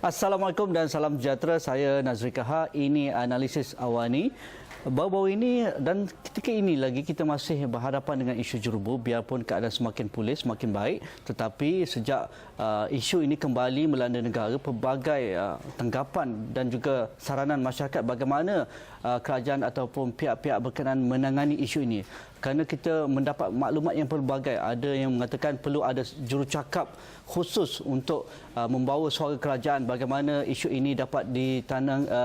Assalamualaikum dan salam sejahtera. Saya Nazri Kaha. Ini analisis Awani. Baru-baru ini dan ketika ini lagi kita masih berhadapan dengan isu jerubu, biarpun keadaan semakin pulih, semakin baik, tetapi sejak isu ini kembali melanda negara, pelbagai tanggapan dan juga saranan masyarakat bagaimana kerajaan ataupun pihak-pihak berkenaan menangani isu ini. Kerana kita mendapat maklumat yang pelbagai, ada yang mengatakan perlu ada jurucakap khusus untuk membawa suara kerajaan bagaimana isu ini dapat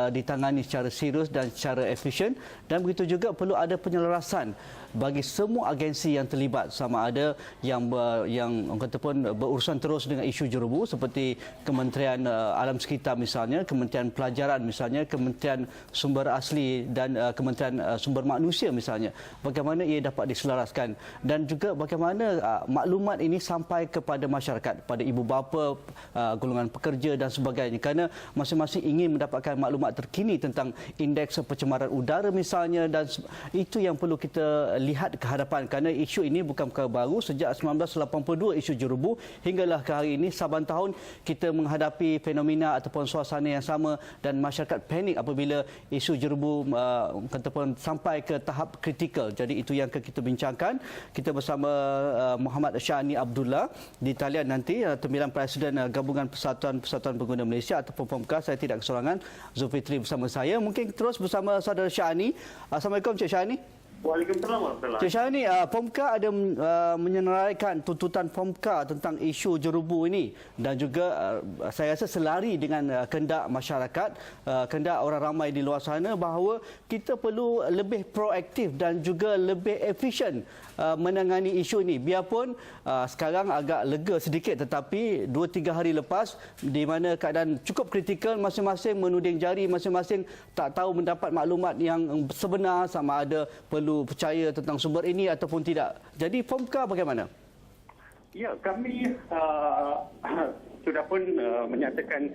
ditangani secara serius dan secara efisien, dan begitu juga perlu ada penyelarasan bagi semua agensi yang terlibat, sama ada yang orang kata pun berurusan terus dengan isu jerubu seperti Kementerian Alam Sekitar misalnya, Kementerian Pelajaran misalnya, Kementerian Sumber Asli dan Kementerian Sumber Manusia misalnya. Bagaimana ia dapat diselaraskan dan juga bagaimana maklumat ini sampai kepada masyarakat, pada ibu bapa, golongan pekerja dan sebagainya, kerana masing-masing ingin mendapatkan maklumat terkini tentang indeks pencemaran udara misalnya, dan itu yang perlu kita lihat ke hadapan, kerana isu ini bukan perkara baru. Sejak 1982 isu jerubu hinggalah ke hari ini, saban tahun kita menghadapi fenomena ataupun suasana yang sama dan masyarakat panik apabila isu jerubu katakan sampai ke tahap kritikal. Jadi itu yang kita bincangkan. Kita bersama Muhammad Syahani Abdullah di talian nanti, Tembilang Presiden Gabungan Persatuan Pengguna Malaysia ataupun POMKA. Saya tidak kesorangan, Zulfitri bersama saya. Mungkin terus bersama saudara Syahani. Assalamualaikum Cik Syahani. Waalaikumsalam warahmatullahi. Cik Syahani, POMKA ada menyenaraikan tuntutan POMKA tentang isu jerubu ini, dan juga saya rasa selari dengan kehendak masyarakat, kehendak orang ramai di luar sana, bahawa kita perlu lebih proaktif dan juga lebih efisien menangani isu ini. Biarpun sekarang agak lega sedikit, tetapi 2-3 hari lepas di mana keadaan cukup kritikal, masing-masing menuding jari, masing-masing tak tahu mendapat maklumat yang sebenar, sama ada perlu percaya tentang sumber ini ataupun tidak. Jadi POMKA bagaimana? Ya, kami sudah pun menyatakan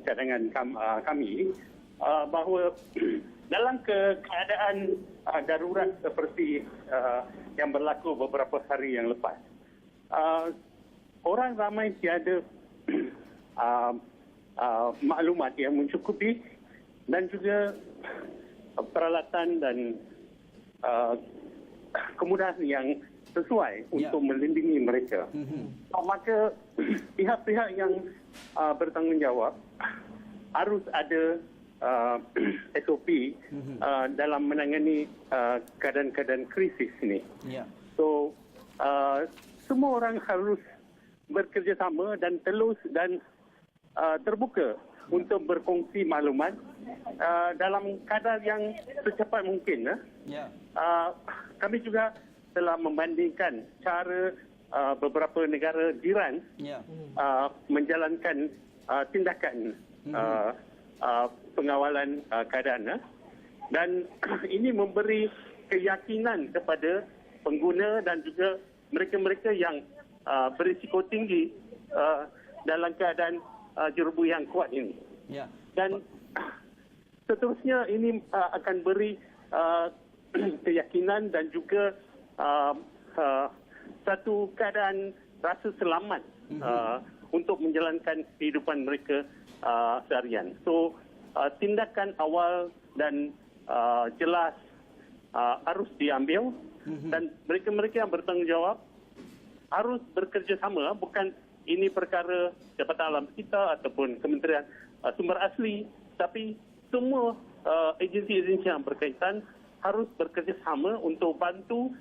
cadangan kami bahawa dalam keadaan darurat seperti yang berlaku beberapa hari yang lepas, orang ramai tiada maklumat yang mencukupi dan juga peralatan dan kemudahan yang sesuai untuk melindungi mereka. Maka pihak-pihak yang bertanggungjawab harus ada SOP dalam menangani keadaan-keadaan krisis ini. So semua orang harus bekerjasama dan telus dan terbuka untuk berkongsi maklumat dalam kadar yang secepat mungkin. Kami juga telah membandingkan cara beberapa negara jiran menjalankan tindakan pengawalan keadaan, dan ini memberi keyakinan kepada pengguna dan juga mereka-mereka yang berisiko tinggi dalam keadaan jerubu yang kuat ini. Dan seterusnya ini akan beri keyakinan dan juga satu keadaan rasa selamat untuk menjalankan kehidupan mereka seharian. So tindakan awal dan jelas harus diambil, dan mereka-mereka yang bertanggungjawab harus bekerjasama. Bukan ini perkara Jabatan Alam Sekitar ataupun Kementerian Sumber Asli, tapi semua agensi-agensi yang berkaitan harus bekerjasama untuk bantu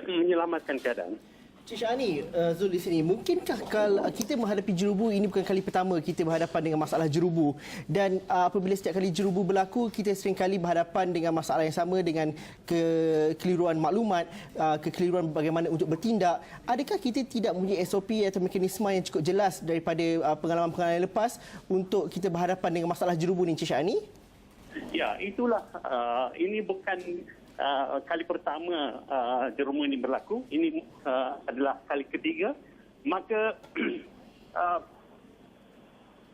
menyelamatkan keadaan. Cik Syahani, Zul di sini, mungkinkah kalau kita menghadapi jerubu, ini bukan kali pertama kita berhadapan dengan masalah jerubu, dan apabila setiap kali jerubu berlaku, kita seringkali berhadapan dengan masalah yang sama, dengan kekeliruan maklumat, kekeliruan bagaimana untuk bertindak. Adakah kita tidak mempunyai SOP atau mekanisme yang cukup jelas daripada pengalaman-pengalaman lepas untuk kita berhadapan dengan masalah jerubu ni, Cik Syahani? Ya, itulah. Ini bukan kali pertama jerumu ini berlaku. Ini adalah kali ketiga. Maka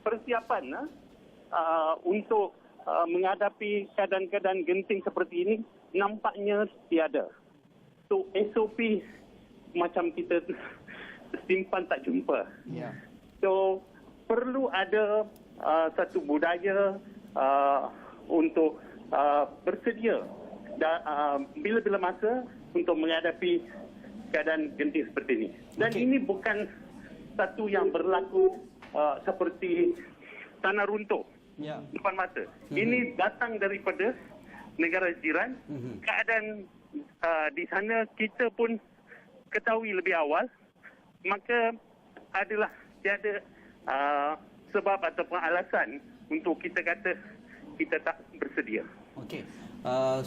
persiapan untuk menghadapi keadaan-keadaan genting seperti ini nampaknya tiada. So SOP macam kita simpan tak jumpa. So perlu ada satu budaya untuk bersedia bila-bila masa untuk menghadapi keadaan genting seperti ini. Dan ini bukan satu yang berlaku seperti tanah runtuh depan mata. Ini datang daripada negara jiran. Keadaan di sana kita pun ketahui lebih awal, maka adalah tiada sebab ataupun alasan untuk kita kata kita tak bersedia. Okey.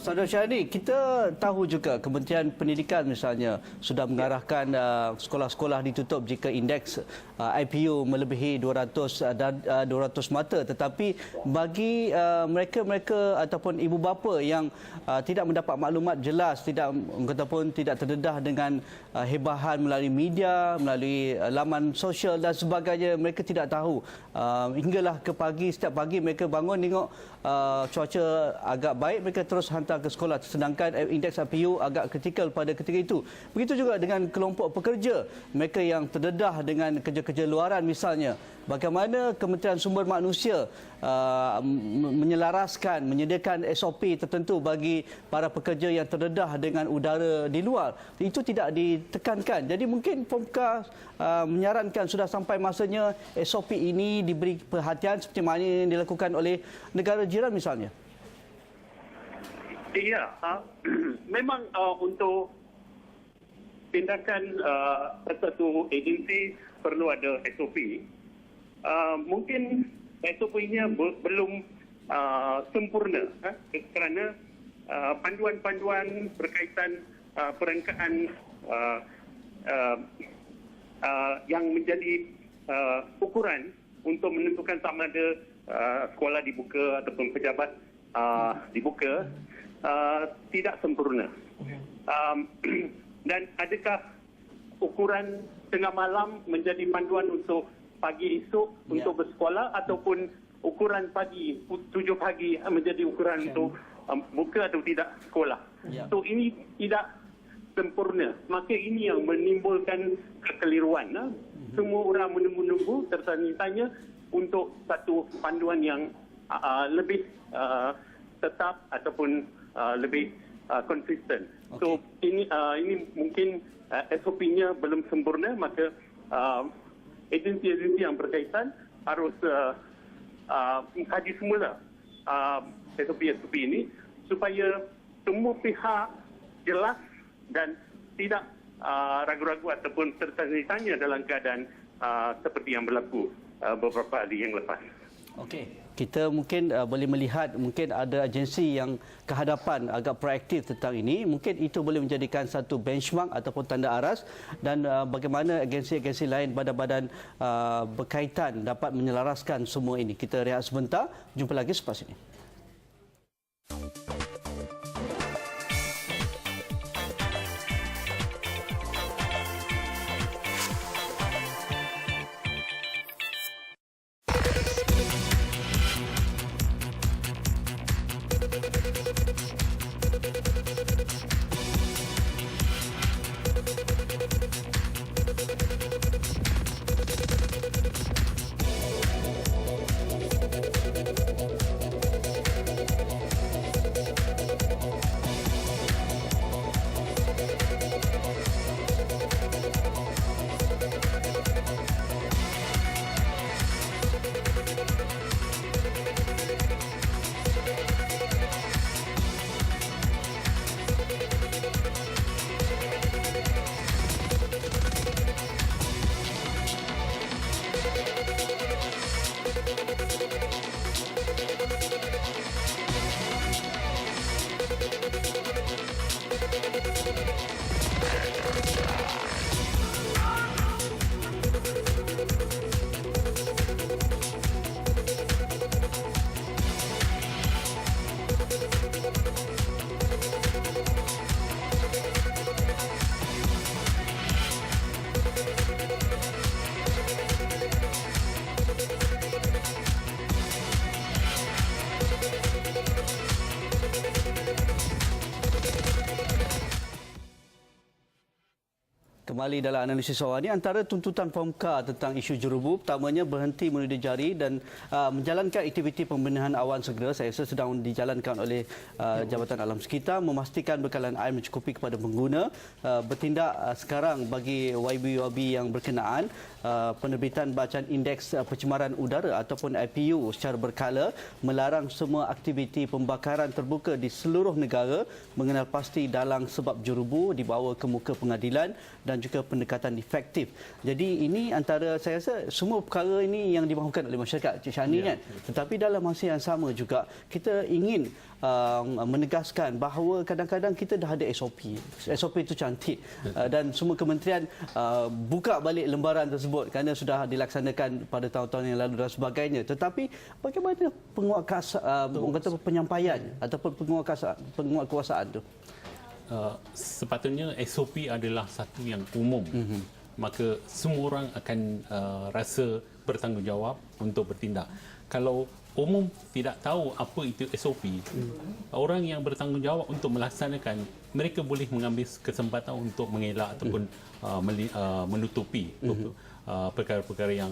Saudara Syahri, kita tahu juga Kementerian Pendidikan misalnya sudah mengarahkan sekolah-sekolah ditutup jika indeks IPU melebihi 200 mata, tetapi bagi mereka-mereka ataupun ibu bapa yang tidak mendapat maklumat jelas, ataupun tidak terdedah dengan hebahan melalui media, melalui laman sosial dan sebagainya, mereka tidak tahu hinggalah ke pagi, setiap pagi mereka bangun tengok cuaca agak baik, mereka terus hantar ke sekolah, sedangkan indeks IPU agak kritikal pada ketika itu. Begitu juga dengan kelompok pekerja, mereka yang terdedah dengan kerja-kerja luaran misalnya. Bagaimana Kementerian Sumber Manusia menyelaraskan, menyediakan SOP tertentu bagi para pekerja yang terdedah dengan udara di luar. Itu tidak ditekankan. Jadi mungkin Pemka menyarankan sudah sampai masanya SOP ini diberi perhatian seperti mana yang dilakukan oleh negara jiran misalnya. Ya, memang untuk tindakan satu agensi perlu ada SOP. Mungkin SOP-nya belum sempurna kerana panduan-panduan berkaitan perengkaan yang menjadi ukuran untuk menentukan sama ada sekolah dibuka ataupun pejabat dibuka tidak sempurna. Dan adakah ukuran tengah malam menjadi panduan untuk pagi esok untuk bersekolah, ataupun ukuran pagi 7 pagi menjadi ukuran untuk buka atau tidak sekolah. So ini tidak sempurna. Maka ini yang menimbulkan kekeliruan. Semua orang menunggu-nunggu tertanya-tanya untuk satu panduan yang lebih tetap ataupun lebih konsisten. So ini mungkin SOP-nya belum sempurna, maka agensi-agensi yang berkaitan harus kaji semula SOP ini supaya semua pihak jelas dan tidak ragu-ragu ataupun tertanya-tanya dalam keadaan seperti yang berlaku beberapa hari yang lepas. Okey, kita mungkin boleh melihat mungkin ada agensi yang kehadapan agak proaktif tentang ini. Mungkin itu boleh menjadikan satu benchmark ataupun tanda aras, dan bagaimana agensi-agensi lain, badan-badan berkaitan dapat menyelaraskan semua ini. Kita rehat sebentar, jumpa lagi selepas ini. kembali dalam analisis awal ini, antara tuntutan POMKA tentang isu jerubu, pertamanya berhenti menuduh jari dan menjalankan aktiviti pembenahan awan segera. Saya rasa sedang dijalankan oleh Jabatan Alam Sekitar, memastikan bekalan air mencukupi kepada pengguna, bertindak sekarang bagi YB yang berkenaan, penerbitan bacaan indeks pencemaran udara ataupun IPU secara berkala, melarang semua aktiviti pembakaran terbuka di seluruh negara, mengenal pasti dalang sebab jerubu, dibawa ke muka pengadilan dan juga pendekatan efektif. Jadi ini antara, saya rasa semua perkara ini yang dimahukan oleh masyarakat, Cik Shani, kan? Tetapi dalam masa yang sama juga kita ingin menegaskan bahawa kadang-kadang kita dah ada SOP. SOP itu cantik dan semua kementerian buka balik lembaran tersebut kerana sudah dilaksanakan pada tahun-tahun yang lalu dan sebagainya. Tetapi bagaimana penyampaian ataupun penguatkuasaan itu? Sepatutnya SOP adalah satu yang umum. Maka semua orang akan rasa bertanggungjawab untuk bertindak. Kalau umum tidak tahu apa itu SOP, orang yang bertanggungjawab untuk melaksanakan, mereka boleh mengambil kesempatan untuk mengelak ataupun menutupi perkara-perkara yang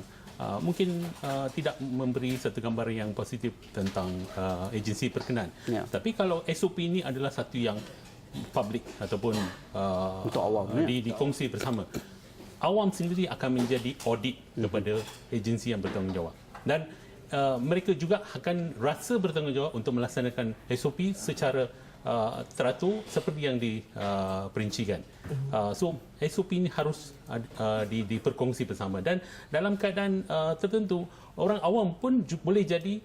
mungkin tidak memberi satu gambaran yang positif tentang agensi berkenaan. Tapi kalau SOP ini adalah satu yang publik ataupun untuk awam, dikongsi bersama, awam sendiri akan menjadi audit kepada agensi yang bertanggungjawab, dan mereka juga akan rasa bertanggungjawab untuk melaksanakan SOP secara teratur seperti yang diperincikan. So SOP ini harus diperkongsi bersama, dan dalam keadaan tertentu orang awam pun boleh jadi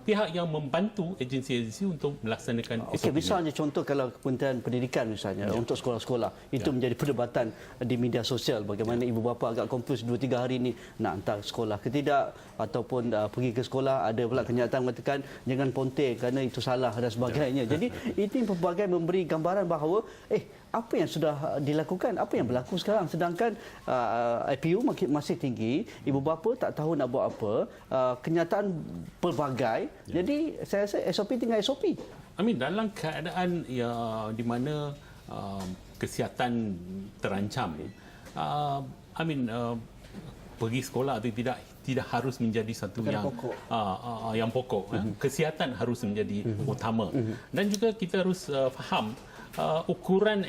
pihak yang membantu agensi-agensi untuk melaksanakan SOP. Misalnya contoh kalau Kementerian Pendidikan misalnya untuk sekolah-sekolah itu menjadi perdebatan di media sosial, bagaimana ibu bapa agak confuse 2-3 hari ini nak hantar sekolah ke tidak, ataupun pergi ke sekolah ada pula kenyataan mengatakan jangan ponteng kerana itu salah dan sebagainya. Jadi ini pelbagai memberi gambaran bahawa apa yang sudah dilakukan, apa yang berlaku sekarang, sedangkan IPU masih tinggi, ibu bapa tak tahu nak buat apa, kenyataan pelbagai. Jadi saya rasa SOP tinggal SOP. Dalam keadaan di mana kesihatan terancam, pergi sekolah atau tidak harus menjadi satu yang pokok. Kesihatan harus menjadi utama. Dan juga kita harus faham ukuran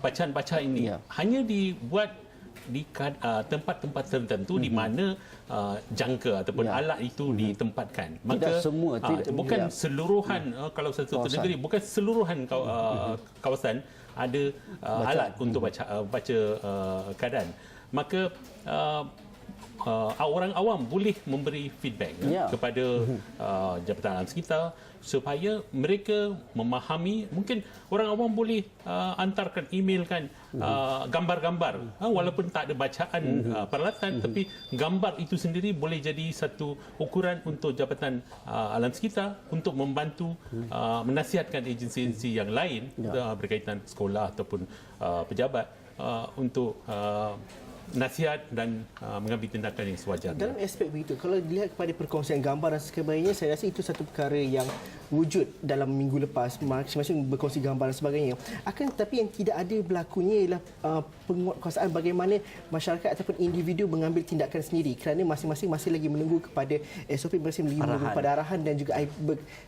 bacaan-bacaan ini hanya dibuat di tempat-tempat tertentu di mana jangka ataupun alat itu ditempatkan. Maka tidak semua, bukan seluruhan, kalau satu negeri, bukan seluruhan kawasan ada alat untuk baca keadaan. Maka orang awam boleh memberi feedback kepada Jabatan Alam Sekitar supaya mereka memahami. Mungkin orang awam boleh hantarkan, emailkan gambar-gambar, walaupun tak ada bacaan peralatan, tapi gambar itu sendiri boleh jadi satu ukuran untuk Jabatan Alam Sekitar untuk membantu menasihatkan agensi-agensi yang lain berkaitan sekolah ataupun pejabat untuk nasihat dan mengambil tindakan yang sewajarnya. Dalam aspek begitu, kalau dilihat kepada perkongsian gambar dan sebagainya, saya rasa itu satu perkara yang wujud dalam minggu lepas, masing-masing berkongsi gambar dan sebagainya. Akan tetapi yang tidak ada berlakunya ialah penguatkuasaan bagaimana masyarakat ataupun individu mengambil tindakan sendiri, kerana masing-masing masih lagi menunggu kepada SOP, masih menunggu kepada arahan dan juga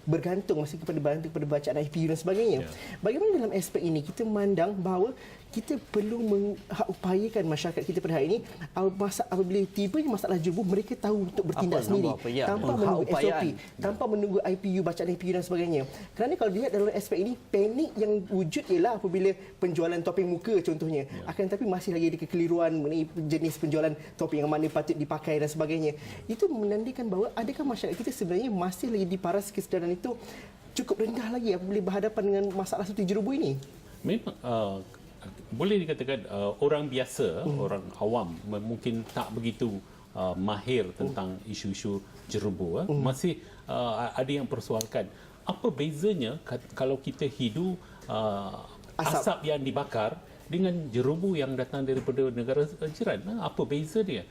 bergantung masih kepada bacaan IPU dan sebagainya. Bagaimana dalam aspek ini kita memandang bahawa kita perlu mengupayakan masyarakat kita pada hari ini, apabila tibanya masalah jerubu, mereka tahu untuk bertindak sendiri tanpa menunggu SOP, tanpa menunggu IPU, bacaan IPU dan sebagainya. Kerana kalau dilihat dalam aspek ini, panik yang wujud ialah apabila penjualan topeng muka contohnya. Akan tetapi masih lagi ada kekeliruan mengenai jenis penjualan topeng yang mana patut dipakai dan sebagainya. Itu menandakan bahawa adakah masyarakat kita sebenarnya masih lagi diparas kesedaran itu cukup rendah lagi apabila berhadapan dengan masalah seperti jerubu ini? Memang boleh dikatakan orang biasa, orang awam mungkin tak begitu mahir tentang isu-isu jerubu. Masih ada yang persoalkan apa bezanya kalau kita hidu asap yang dibakar dengan jerubu yang datang daripada negara jiran. Apa beza dia?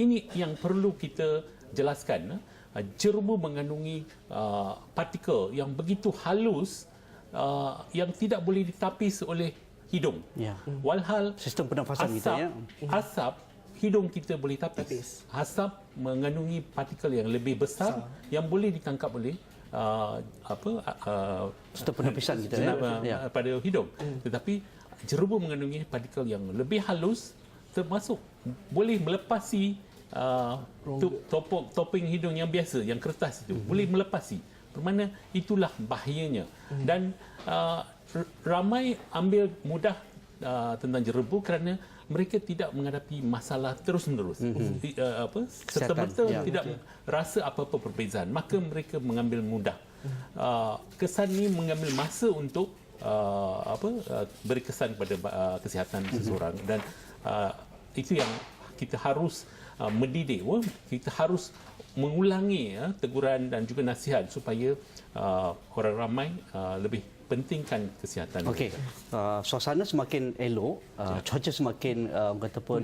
Ini yang perlu kita jelaskan. Jerubu mengandungi partikel yang begitu halus yang tidak boleh ditapis oleh hidung. Ya. Walhal Sistem pernafasan kita, ya. Asap hidung kita boleh tapis. Asap mengandungi partikel yang lebih besar yang boleh ditangkap oleh Sistem pernafasan kita, ya. pada hidung. Tetapi jerubu mengandungi partikel yang lebih halus, termasuk boleh melepasi topeng hidung yang biasa, yang kertas itu boleh melepasi. Bermakna itulah bahayanya. Dan ramai ambil mudah tentang jerubu kerana mereka tidak menghadapi masalah terus-menerus. Serta-merta tidak rasa apa-apa perbezaan. Maka mereka mengambil mudah. Kesan ini mengambil masa untuk berkesan kepada kesihatan seseorang. Dan itu yang kita harus mendidik. Kita harus mengulangi teguran dan juga nasihat supaya orang ramai lebih pentingkan kesihatan. Okey, suasana semakin elok, cuaca semakin kata pun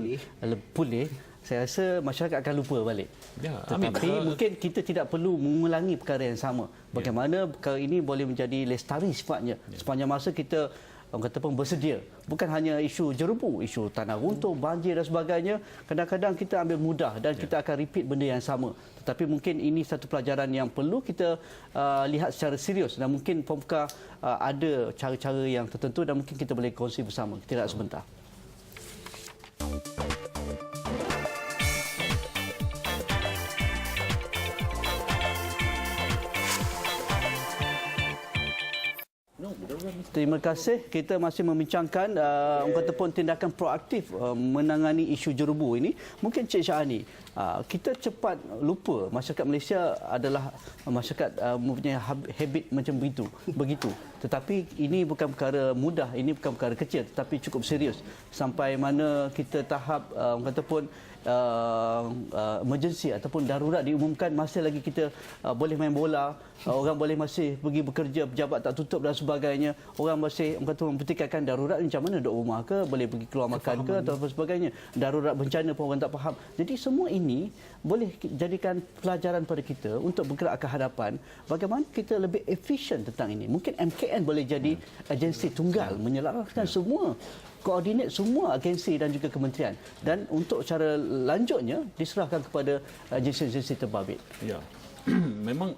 pulih. Saya rasa masyarakat akan lupa balik. Ya, Tetapi mungkin kita tidak perlu mengulangi perkara yang sama. Bagaimana perkara ini boleh menjadi lestari sifatnya. Sepanjang masa kita kata pun bersedia. Bukan hanya isu jerubu, isu tanah runtuh, banjir dan sebagainya. Kadang-kadang kita ambil mudah dan kita akan repeat benda yang sama. Tetapi mungkin ini satu pelajaran yang perlu kita lihat secara serius dan mungkin Pemuka ada cara-cara yang tertentu dan mungkin kita boleh kongsi bersama. Kita lihat sebentar. Terima kasih. Kita masih membincangkan kata pun tindakan proaktif menangani isu jerubu ini. Mungkin Cik Syahani, kita cepat lupa masyarakat Malaysia adalah masyarakat mempunyai habit macam begitu. Tetapi ini bukan perkara mudah, ini bukan perkara kecil tetapi cukup serius. Sampai mana kita tahap kata pun emergency ataupun darurat diumumkan, masih lagi kita boleh main bola, orang boleh masih pergi bekerja, pejabat tak tutup dan sebagainya. Orang masih mempertikaikan darurat macam mana, duduk rumah ke, boleh pergi keluar makan ke atau apa sebagainya. Darurat bencana pun orang tak faham. Jadi semua ini boleh jadikan pelajaran pada kita untuk bergerak ke hadapan bagaimana kita lebih efisien tentang ini. Mungkin MKN boleh jadi agensi tunggal menyelaraskan semua, koordinat semua agensi dan juga kementerian, dan untuk cara lanjutnya diserahkan kepada agensi-agensi terbabit. Ya, memang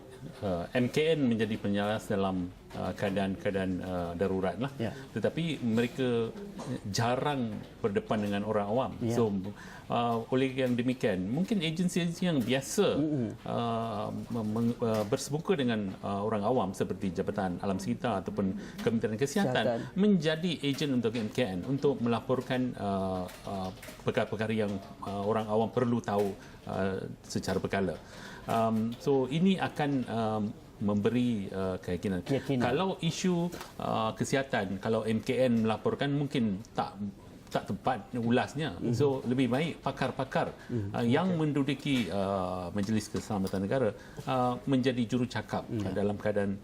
MKN menjadi penyelas dalam keadaan-keadaan darurat lah. Ya. Tetapi mereka jarang berdepan dengan orang awam. Ya. So oleh yang demikian, mungkin agensi-agensi yang biasa bersemuka dengan orang awam seperti Jabatan Alam Sekitar ataupun Kementerian Kesihatan menjadi ejen untuk MKN untuk melaporkan perkara-perkara yang orang awam perlu tahu secara berkala. So ini akan memberi keyakinan. Kalau isu kesihatan, kalau MKN melaporkan mungkin tak tepat ulasnya. So lebih baik pakar-pakar yang menduduki Majlis Keselamatan Negara menjadi jurucakap dalam keadaan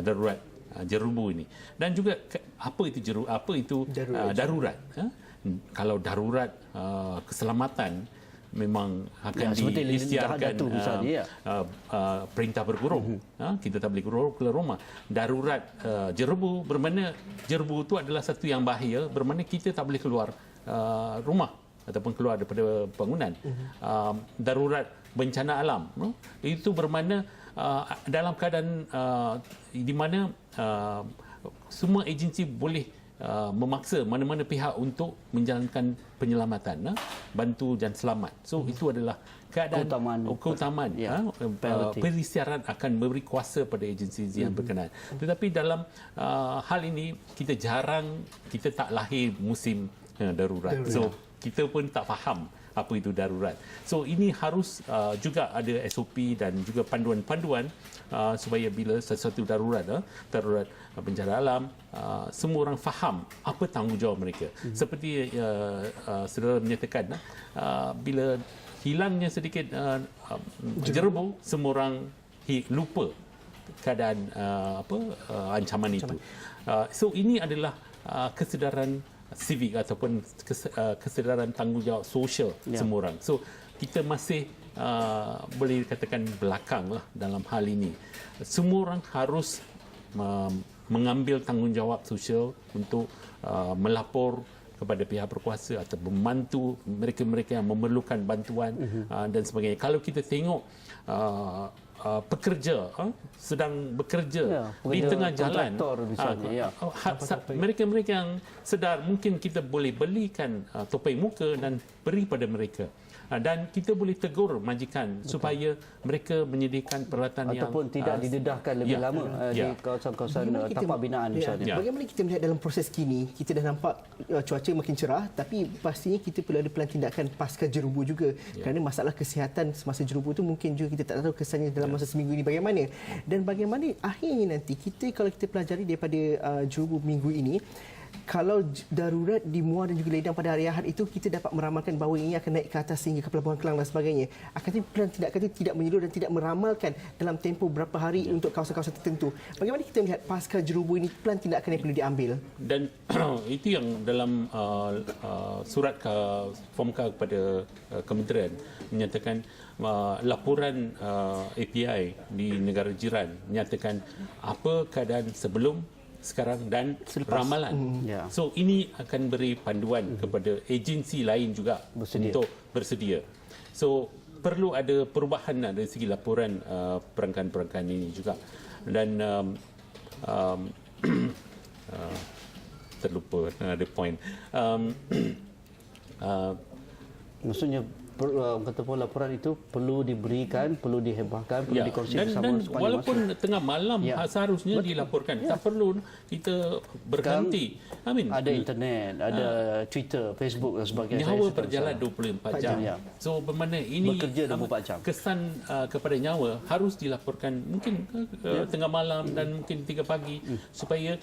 darurat jerubu ini. Dan juga apa itu darurat. Kalau darurat keselamatan memang akan diisytiharkan perintah berkurung. Kita tak boleh keluar rumah. Darurat jerubu bermakna jerubu itu adalah satu yang bahaya, bermakna kita tak boleh keluar rumah ataupun keluar daripada bangunan. Darurat bencana alam itu bermakna dalam keadaan di mana semua agensi boleh memaksa mana-mana pihak untuk menjalankan penyelamatan, bantu dan selamat. So itu adalah keadaan keutamaan. Peristiaran akan memberi kuasa pada agensi yang berkenaan. Tetapi dalam hal ini kita tak lahir musim darurat. So kita pun tak faham apa itu darurat. So ini harus juga ada SOP dan juga panduan-panduan supaya bila sesuatu darurat bencana alam, semua orang faham apa tanggungjawab mereka. Seperti saudara menyatakan, bila hilangnya sedikit jerubu, semua orang lupa keadaan ancaman itu. So ini adalah kesedaran civic ataupun kesedaran tanggungjawab sosial semua orang. So kita masih boleh katakan belakang lah dalam hal ini. Semua orang harus mengambil tanggungjawab sosial untuk melapor kepada pihak berkuasa atau membantu mereka-mereka yang memerlukan bantuan dan sebagainya. Kalau kita tengok pekerja sedang bekerja di tengah jalan, mereka-mereka yang sedar, mungkin kita boleh belikan topi muka dan beri pada mereka. Dan kita boleh tegur majikan supaya mereka menyediakan peralatan ataupun tidak didedahkan lebih lama di kawasan-kawasan tapak binaan misalnya. Bagaimana kita melihat dalam proses kini, kita dah nampak cuaca makin cerah, tapi pastinya kita perlu ada pelan tindakan pasca jerubu juga. Kerana masalah kesihatan semasa jerubu itu mungkin juga kita tak tahu kesannya dalam masa seminggu ini bagaimana. Dan bagaimana akhirnya nanti kalau kita pelajari daripada jerubu minggu ini, kalau darurat di Muar dan juga Ledang pada hari Ahad itu, kita dapat meramalkan bahawa ini akan naik ke atas sehingga ke Pelabuhan Kelang dan sebagainya. Akan tetapi pelan tindakan itu tidak menyeluruh dan tidak meramalkan dalam tempoh berapa hari untuk kawasan-kawasan tertentu. Bagaimana kita melihat pasca jerubu ini, pelan tindakan yang perlu diambil? Dan itu yang dalam surat Formka kepada Kementerian menyatakan laporan API di negara jiran menyatakan apa keadaan sebelum, sekarang dan selepas. Ramalan. So ini akan beri panduan kepada agensi lain juga untuk bersedia. So perlu ada perubahan dari segi laporan perangkan-perangkan ini juga. Dan terlupa ada point. Maksudnya kata pun laporan itu perlu diberikan, perlu dihebahkan, perlu dikongsi bersama dan walaupun masa. Tengah malam seharusnya dilaporkan. Tak perlu kita berhenti. Ada internet, ada Twitter, Facebook dan sebagainya. Nyawa berjalan 24 jam. So bermakna ini bekerja 24 jam. Kesan kepada nyawa harus dilaporkan mungkin tengah malam dan mungkin 3 pagi supaya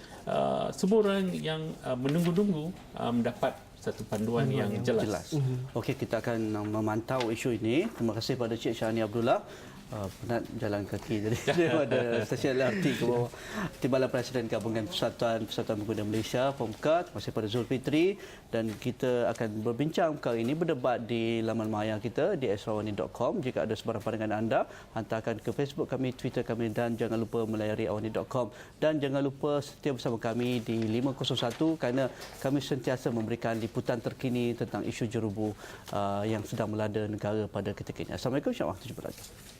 semua orang yang menunggu-nunggu mendapat satu panduan yang jelas. Okey, kita akan memantau isu ini. Terima kasih pada Cik Syahni Abdullah. Penat jalan kaki daripada stesen LRT ke bawah. Timbalan Presiden Gabungan Persatuan Pengguna Malaysia, Formka. Terima kasih pada Zulfitri, dan kita akan berbincang kali ini, berdebat di laman maya kita di asrawani.com. Jika ada sebarang pandangan anda, hantarkan ke Facebook kami, Twitter kami, dan jangan lupa melayari awani.com, dan jangan lupa setia bersama kami di 501 kerana kami sentiasa memberikan liputan terkini tentang isu jerubu yang sedang melanda negara pada ketika ini. Assalamualaikum, insya-Allah jumpa lagi.